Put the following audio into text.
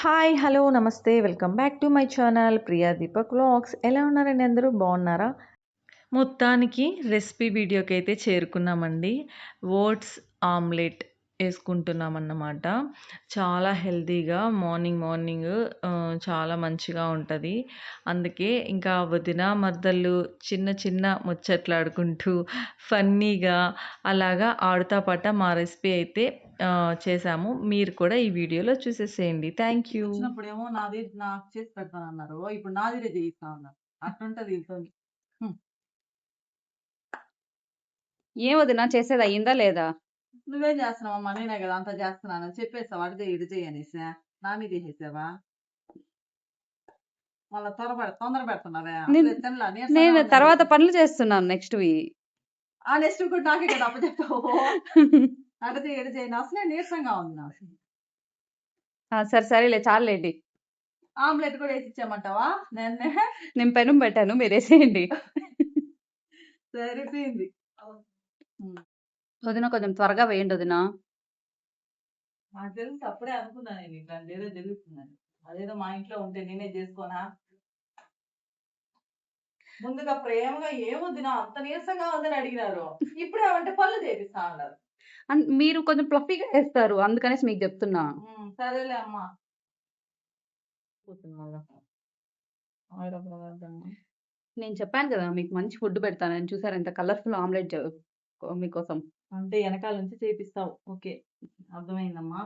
Hi! Hello! నమస్తే. Welcome back to my channel Priya Deepak vlogs. ఎలా ఉన్నారండి అందరూ? బాగున్నారా? మొత్తానికి రెసిపీ వీడియోకైతే చేరుకున్నామండి. ఓట్స్ ఆమ్లెట్ ఏసుకుంటున్నామన్నమాట. చాలా హెల్తీగా మార్నింగ్ మార్నింగ్ చాలా మంచిగా ఉంటది. అందుకే ఇంకా వదిన, మర్దళ్ళు చిన్న చిన్న ముచ్చట్లాడుకుంటూ ఫన్నీగా అలాగా ఆడుతా పాట మా రెసిపీ అయితే చేశాము. మీరు కూడా ఈ వీడియోలో చూసేసేయండి. Thank you. వచ్చినప్పుడేమో నాది నాకు చేసి పెడతానన్నారు. ఇప్పుడు నాదిరే చేయిస్తా ఉన్నారు. అట్లుంటది వీళ్ళతోని. హ్మ్. ఏం వదినా చేసేదయిందా లేదా? నువ్వేం చేస్తున్నావమ్మా? నేనే కదా అంతా చేస్తున్నాను. చెప్పేసావా అటు చెయ్యి, ఇటు చెయ్యి అనేసి. నా మీద ఏసేసావా? మళ్ళా తొందర పెడుతున్నావే. నేను అసలే తినలా నీరసంగా నేను ఉందని తర్వాత చెప్పేసి. పనులు చేస్తున్నాను నెక్స్ట్‌వి. ఆ నెక్స్ట్ కూడా నాకే కదా అప్పచెప్పావు. అటు చెయ్యి, ఇటు చెయ్యి. అసలే నీరసంగా ఉంది నాకు. సరే సరేలే చాలులేండి. ఆమ్లెట్ కూడా వేసి ఇచ్చామంటావా? నేనే నేను పెనం పెట్టాను మీరేసేయండి. సరిపోయింది. హ్మ్. వదిన కొంచెం త్వరగా వేయండి వదినా. నాకు తెలుసు అప్పుడే అనుకున్నా నేను ఇట్లాంటిదేదో జరుగుతుందని. అదేదో మా ఇంట్లో ఉంటే నేనే చేసుకోనా? ముందుగా ప్రేమగా ఏమొద్దినా అంత నీరసంగా ఉందని అడిగినారు. ఇప్పుడేమంటే పనులు చేపిస్తా అన్నారు. మీరు కొంచెం ఫ్లఫీగా ఏస్తారు. అందుకనేసి మీకు చెప్తున్నా. సరేలే అమ్మా. నేను చెప్పాను కదా మీకు మంచి ఫుడ్ పెడతానని. చూసారా ఎంత కలర్‌ఫుల్ ఆమ్లెట్ మీకోసం. అంటే వెనకాల నుంచి చేపిస్తావు. ఓకే. అర్థమైందమ్మా.